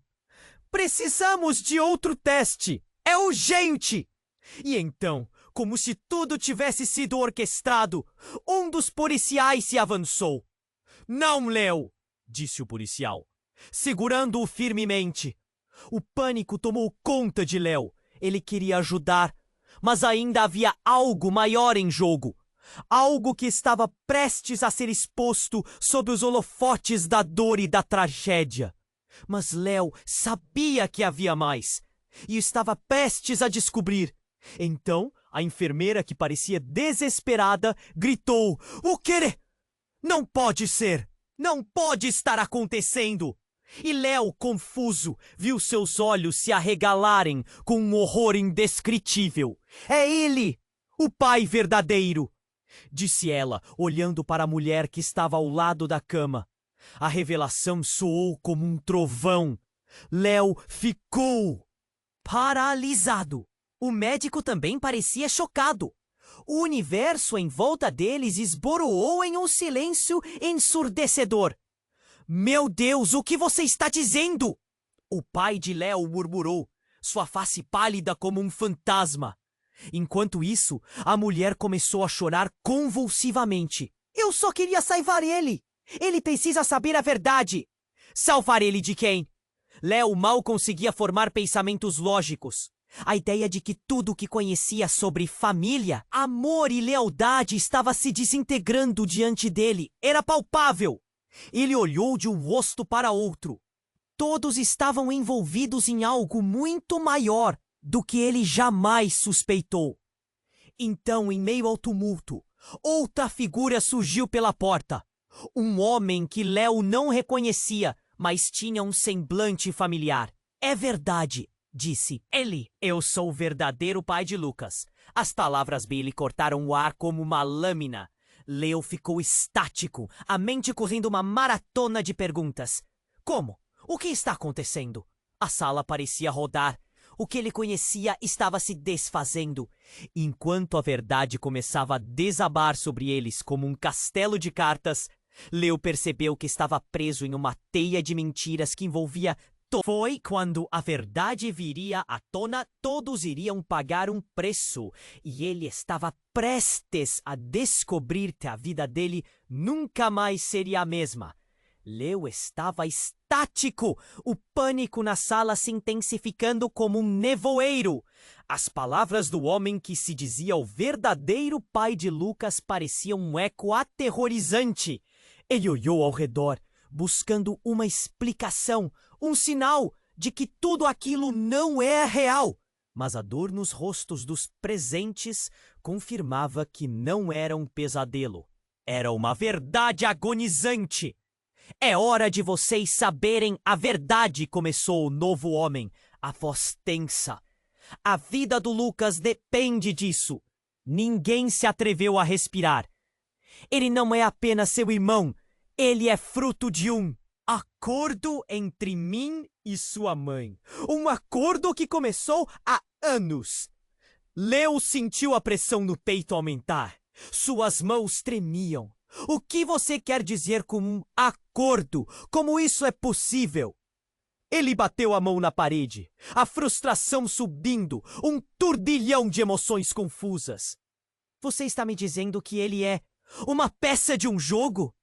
Precisamos de outro teste! É urgente! E então, como se tudo tivesse sido orquestrado, um dos policiais se avançou. Não, Leo! Disse o policial, segurando-o firmemente. O pânico tomou conta de Leo. Ele queria ajudar, mas ainda havia algo maior em jogo. Algo que estava prestes a ser exposto sob os holofotes da dor e da tragédia. Mas Leo sabia que havia mais e estava prestes a descobrir. Então, a enfermeira, que parecia desesperada, gritou: "O quê? Não pode ser! Não pode estar acontecendo!" E Leo, confuso, viu seus olhos se arregalarem com um horror indescritível. "É ele! O pai verdadeiro!" disse ela, olhando para a mulher que estava ao lado da cama. A revelação soou como um trovão. Leo ficou paralisado. O médico também parecia chocado. O universo em volta deles esboroou em um silêncio ensurdecedor. "Meu Deus, o que você está dizendo?" O pai de Leo murmurou, sua face pálida como um fantasma. Enquanto isso, a mulher começou a chorar convulsivamente. "Eu só queria salvar ele! Ele precisa saber a verdade!" Salvar ele de quem? Leo mal conseguia formar pensamentos lógicos. A ideia de que tudo o que conhecia sobre família, amor e lealdade estava se desintegrando diante dele era palpável. Ele olhou de um rosto para outro. Todos estavam envolvidos em algo muito maior do que ele jamais suspeitou. Então, em meio ao tumulto, outra figura surgiu pela porta. Um homem que Leo não reconhecia, mas tinha um semblante familiar. "É verdade", disse ele. "Eu sou o verdadeiro pai de Lucas." As palavras dele cortaram o ar como uma lâmina. Leo ficou estático, a mente correndo uma maratona de perguntas. Como? O que está acontecendo? A sala parecia rodar. O que ele conhecia estava se desfazendo. Enquanto a verdade começava a desabar sobre eles como um castelo de cartas, Leo percebeu que estava preso em uma teia de mentiras que envolvia Foi quando a verdade viria à tona, todos iriam pagar um preço, e ele estava prestes a descobrir que a vida dele nunca mais seria a mesma. Leo estava estático, o pânico na sala se intensificando como um nevoeiro. As palavras do homem que se dizia o verdadeiro pai de Lucas pareciam um eco aterrorizante. Ele olhou ao redor, buscando uma explicação, um sinal de que tudo aquilo não é real. Mas a dor nos rostos dos presentes confirmava que não era um pesadelo. Era uma verdade agonizante. "É hora de vocês saberem a verdade", começou o novo homem, a voz tensa. "A vida do Lucas depende disso." Ninguém se atreveu a respirar. "Ele não é apenas seu irmão, ele é fruto de um acordo entre mim e sua mãe. Um acordo que começou há anos." Leo sentiu a pressão no peito aumentar. Suas mãos tremiam. "O que você quer dizer com um acordo? Como isso é possível?" Ele bateu a mão na parede, a frustração subindo, um turbilhão de emoções confusas. "Você está me dizendo que ele é uma peça de um jogo?"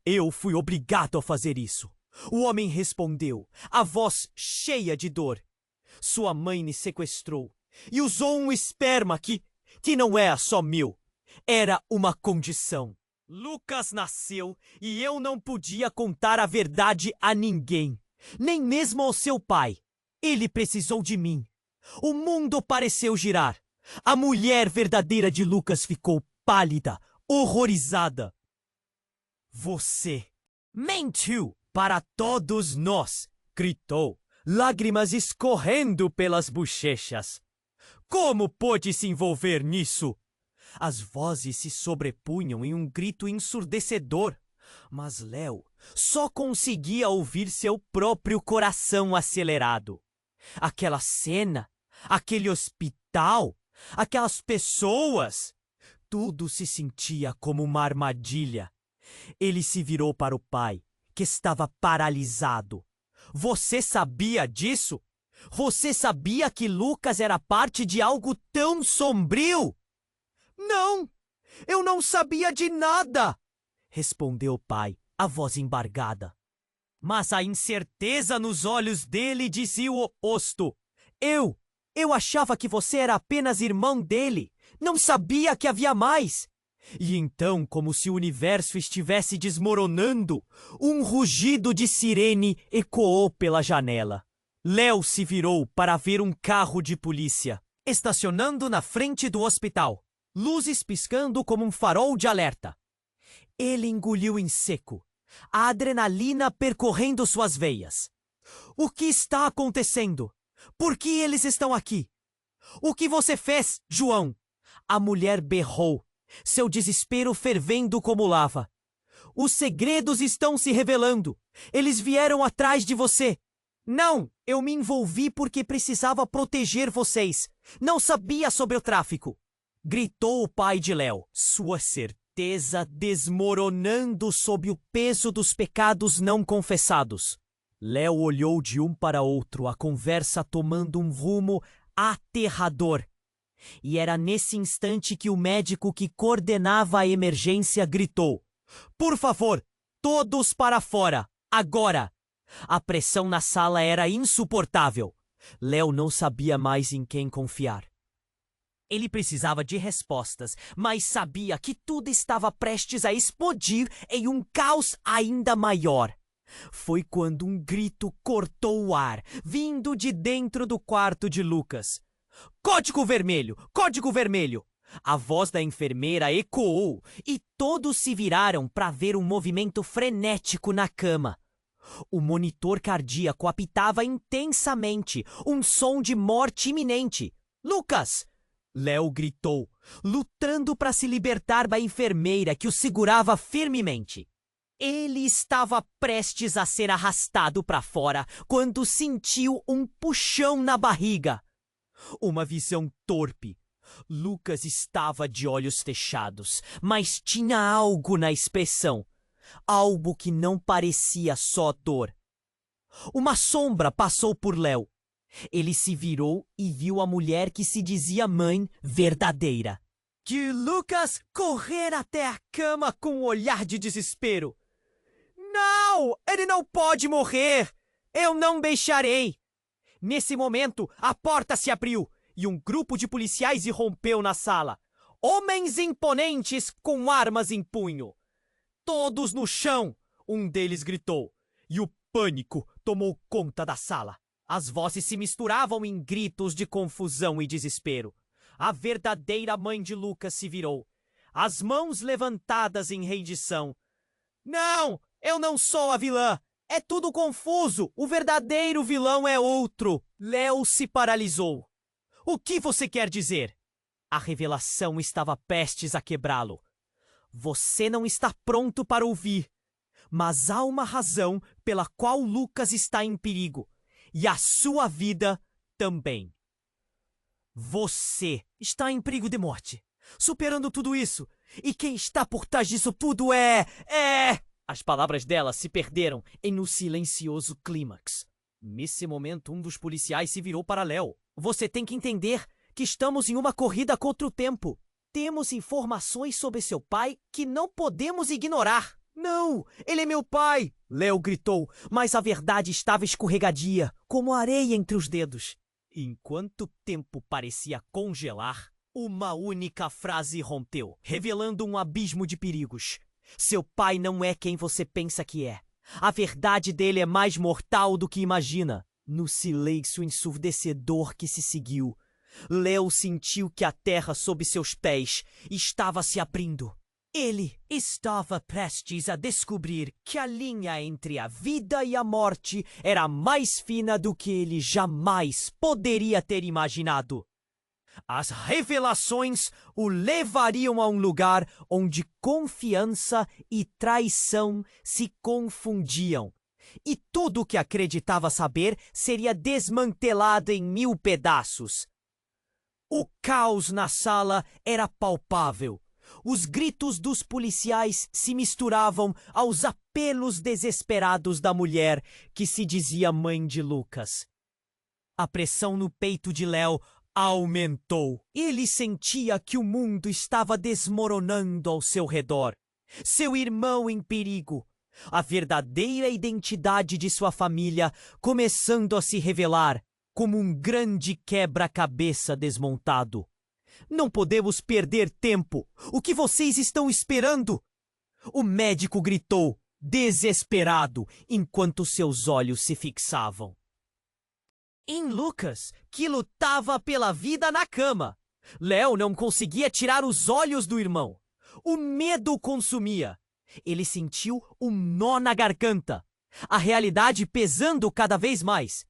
"Eu fui obrigado a fazer isso." O homem respondeu, a voz cheia de dor. "Sua mãe me sequestrou e usou um esperma que não é só meu. Era uma condição. Lucas nasceu e eu não podia contar a verdade a ninguém, nem mesmo ao seu pai. Ele precisou de mim. O mundo pareceu girar. A mulher verdadeira de Lucas ficou pálida, horrorizada. Você mentiu para todos nós", gritou, lágrimas escorrendo pelas bochechas. "Como pôde se envolver nisso?" As vozes se sobrepunham em um grito ensurdecedor, mas Leo só conseguia ouvir seu próprio coração acelerado. Aquela cena, aquele hospital, aquelas pessoas. Tudo se sentia como uma armadilha. Ele se virou para o pai, que estava paralisado. Você sabia disso? Você sabia que Lucas era parte de algo tão sombrio? Não! Eu não sabia de nada! Respondeu o pai, a voz embargada. Mas a incerteza nos olhos dele dizia o oposto. Eu achava que você era apenas irmão dele. Não sabia que havia mais. E então, como se o universo estivesse desmoronando, um rugido de sirene ecoou pela janela. Léo se virou para ver um carro de polícia, estacionando na frente do hospital, luzes piscando como um farol de alerta. Ele engoliu em seco, a adrenalina percorrendo suas veias. O que está acontecendo? Por que eles estão aqui? O que você fez, João? A mulher berrou, seu desespero fervendo como lava. Os segredos estão se revelando. Eles vieram atrás de você. Não, eu me envolvi porque precisava proteger vocês. Não sabia sobre o tráfico. Gritou o pai de Léo, sua certeza desmoronando sob o peso dos pecados não confessados. Léo olhou de um para outro, a conversa tomando um rumo aterrador. E era nesse instante que o médico que coordenava a emergência gritou: "Por favor, todos para fora, agora!" A pressão na sala era insuportável. Léo não sabia mais em quem confiar. Ele precisava de respostas, mas sabia que tudo estava prestes a explodir em um caos ainda maior. Foi quando um grito cortou o ar, vindo de dentro do quarto de Lucas. "Código vermelho! Código vermelho!" A voz da enfermeira ecoou e todos se viraram para ver um movimento frenético na cama. O monitor cardíaco apitava intensamente, um som de morte iminente. "Lucas!" Léo gritou, lutando para se libertar da enfermeira que o segurava firmemente. Ele estava prestes a ser arrastado para fora quando sentiu um puxão na barriga. Uma visão torpe. Lucas estava de olhos fechados, mas tinha algo na expressão. Algo que não parecia só dor. Uma sombra passou por Léo. Ele se virou e viu a mulher que se dizia mãe verdadeira. Que Lucas correra até a cama com um olhar de desespero. "Não! Ele não pode morrer! Eu não deixarei!" Nesse momento, a porta se abriu e um grupo de policiais irrompeu na sala. Homens imponentes com armas em punho. "Todos no chão!" um deles gritou, e o pânico tomou conta da sala. As vozes se misturavam em gritos de confusão e desespero. A verdadeira mãe de Lucas se virou, as mãos levantadas em rendição. "Não! Eu não sou a vilã! É tudo confuso! O verdadeiro vilão é outro!" Léo se paralisou. "O que você quer dizer?" A revelação estava prestes a quebrá-lo. Você não está pronto para ouvir, mas há uma razão pela qual Lucas está em perigo, e a sua vida também. Você está em perigo de morte, superando tudo isso, e quem está por trás disso tudo é... As palavras dela se perderam em um silencioso clímax. Nesse momento, um dos policiais se virou para Léo. "Você tem que entender que estamos em uma corrida contra o tempo. Temos informações sobre seu pai que não podemos ignorar." "Não, ele é meu pai!" Léo gritou, mas a verdade estava escorregadia, como areia entre os dedos. Enquanto o tempo parecia congelar, uma única frase rompeu, revelando um abismo de perigos. Seu pai não é quem você pensa que é. A verdade dele é mais mortal do que imagina. No silêncio ensurdecedor que se seguiu, Léo sentiu que a terra sob seus pés estava se abrindo. Ele estava prestes a descobrir que a linha entre a vida e a morte era mais fina do que ele jamais poderia ter imaginado. As revelações o levariam a um lugar onde confiança e traição se confundiam, e tudo o que acreditava saber seria desmantelado em 1000 pedaços. O caos na sala era palpável. Os gritos dos policiais se misturavam aos apelos desesperados da mulher que se dizia mãe de Lucas. A pressão no peito de Léo aumentou. Ele sentia que o mundo estava desmoronando ao seu redor. Seu irmão em perigo. A verdadeira identidade de sua família começando a se revelar como um grande quebra-cabeça desmontado. Não podemos perder tempo. O que vocês estão esperando? O médico gritou, desesperado, enquanto seus olhos se fixavam em Lucas, que lutava pela vida na cama. Léo não conseguia tirar os olhos do irmão. O medo o consumia. Ele sentiu um nó na garganta, a realidade pesando cada vez mais.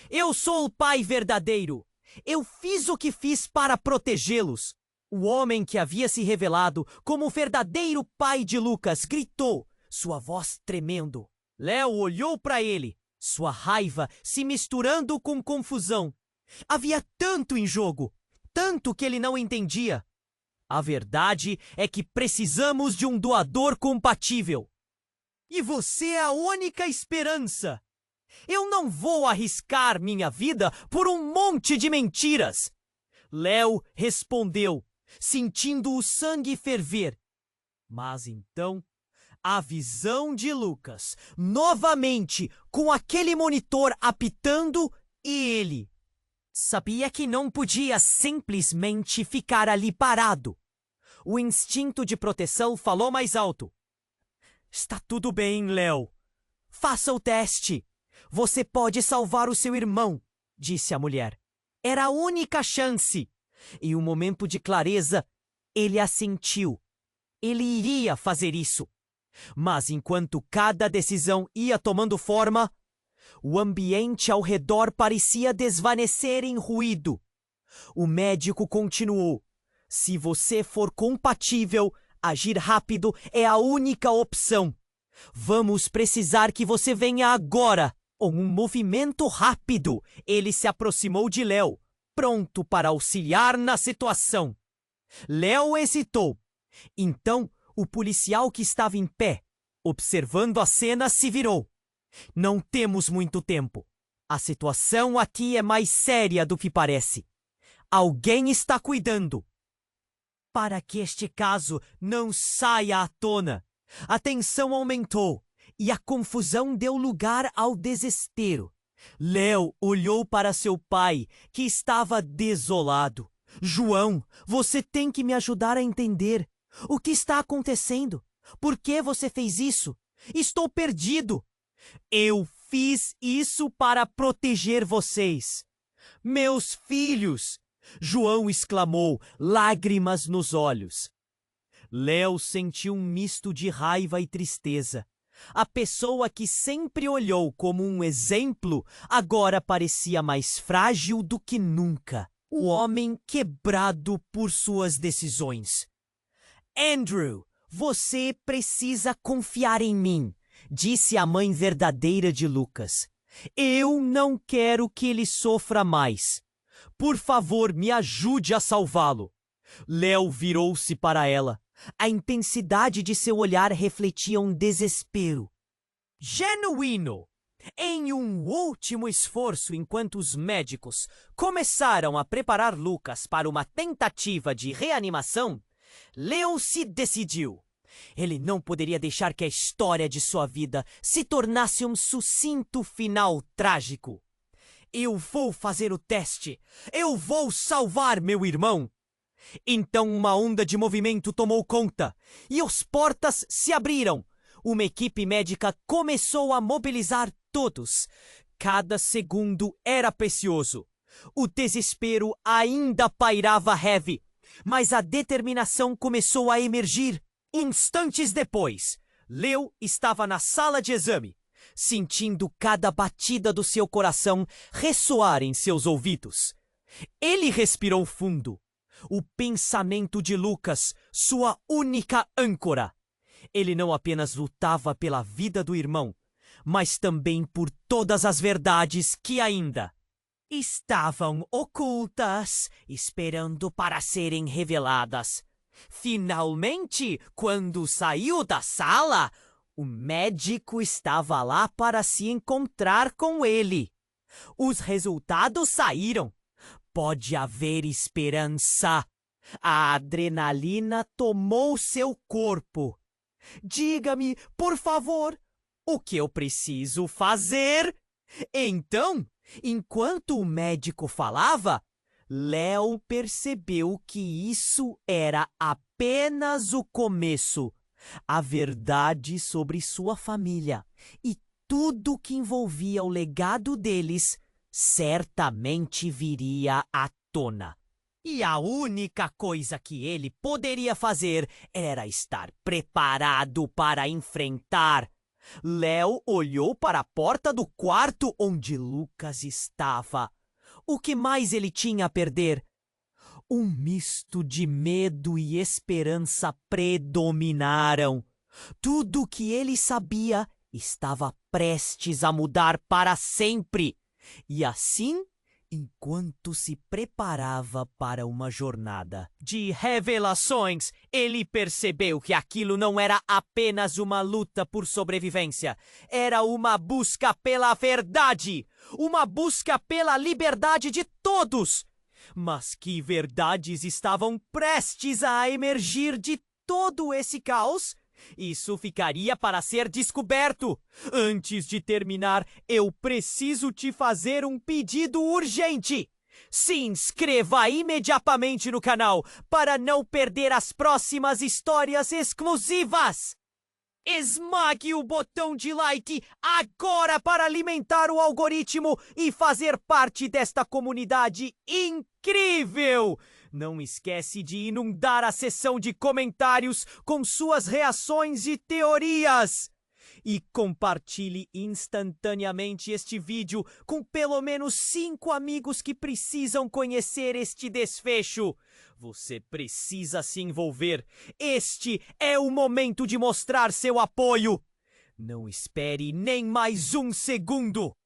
Eu sou o pai verdadeiro. Eu fiz o que fiz para protegê-los. O homem que havia se revelado como o verdadeiro pai de Lucas gritou, sua voz tremendo. Léo olhou para ele, sua raiva se misturando com confusão. Havia tanto em jogo, tanto que ele não entendia. A verdade é que precisamos de um doador compatível. E você é a única esperança. Eu não vou arriscar minha vida por um monte de mentiras. Léo respondeu, sentindo o sangue ferver. Mas então, a visão de Lucas, novamente com aquele monitor apitando e ele. Sabia que não podia simplesmente ficar ali parado. O instinto de proteção falou mais alto. Está tudo bem, Léo. Faça o teste. Você pode salvar o seu irmão, disse a mulher. Era a única chance. Em um momento de clareza, ele assentiu. Ele iria fazer isso. Mas enquanto cada decisão ia tomando forma, o ambiente ao redor parecia desvanecer em ruído. O médico continuou. Se você for compatível, agir rápido é a única opção. Vamos precisar que você venha agora. Um movimento rápido. Ele se aproximou de Léo, pronto para auxiliar na situação. Léo hesitou. Então, o policial que estava em pé, observando a cena, se virou. Não temos muito tempo. A situação aqui é mais séria do que parece. Alguém está cuidando. Para que este caso não saia à tona, a tensão aumentou e a confusão deu lugar ao desespero. Léo olhou para seu pai, que estava desolado. João, você tem que me ajudar a entender. O que está acontecendo? Por que você fez isso? Estou perdido. Eu fiz isso para proteger vocês. Meus filhos! João exclamou, lágrimas nos olhos. Léo sentiu um misto de raiva e tristeza. A pessoa que sempre olhou como um exemplo agora parecia mais frágil do que nunca. O homem quebrado por suas decisões. Andrew, você precisa confiar em mim, disse a mãe verdadeira de Lucas. Eu não quero que ele sofra mais. Por favor, me ajude a salvá-lo. Léo virou-se para ela. A intensidade de seu olhar refletia um desespero genuíno. Em um último esforço, enquanto os médicos começaram a preparar Lucas para uma tentativa de reanimação, Léo se decidiu. Ele não poderia deixar que a história de sua vida se tornasse um sucinto final trágico. Eu vou fazer o teste. Eu vou salvar meu irmão. Então uma onda de movimento tomou conta e as portas se abriram. Uma equipe médica começou a mobilizar todos. Cada segundo era precioso. O desespero ainda pairava heavy, mas a determinação começou a emergir. Instantes depois, Léo estava na sala de exame, sentindo cada batida do seu coração ressoar em seus ouvidos. Ele respirou fundo. O pensamento de Lucas, sua única âncora. Ele não apenas lutava pela vida do irmão, mas também por todas as verdades que ainda estavam ocultas, esperando para serem reveladas. Finalmente, quando saiu da sala, o médico estava lá para se encontrar com ele. Os resultados saíram. Pode haver esperança. A adrenalina tomou seu corpo. Diga-me, por favor, o que eu preciso fazer? Então, enquanto o médico falava, Léo percebeu que isso era apenas o começo. A verdade sobre sua família e tudo que envolvia o legado deles certamente viria à tona. E a única coisa que ele poderia fazer era estar preparado para enfrentar. Léo olhou para a porta do quarto onde Lucas estava. O que mais ele tinha a perder? Um misto de medo e esperança predominaram. Tudo o que ele sabia estava prestes a mudar para sempre. E assim, enquanto se preparava para uma jornada de revelações, ele percebeu que aquilo não era apenas uma luta por sobrevivência. Era uma busca pela verdade, uma busca pela liberdade de todos. Mas que verdades estavam prestes a emergir de todo esse caos? Isso ficaria para ser descoberto. Antes de terminar, eu preciso te fazer um pedido urgente. Se inscreva imediatamente no canal para não perder as próximas histórias exclusivas. Esmague o botão de like agora para alimentar o algoritmo e fazer parte desta comunidade incrível! Não esquece de inundar a seção de comentários com suas reações e teorias! E compartilhe instantaneamente este vídeo com pelo menos 5 amigos que precisam conhecer este desfecho. Você precisa se envolver. Este é o momento de mostrar seu apoio. Não espere nem mais um segundo.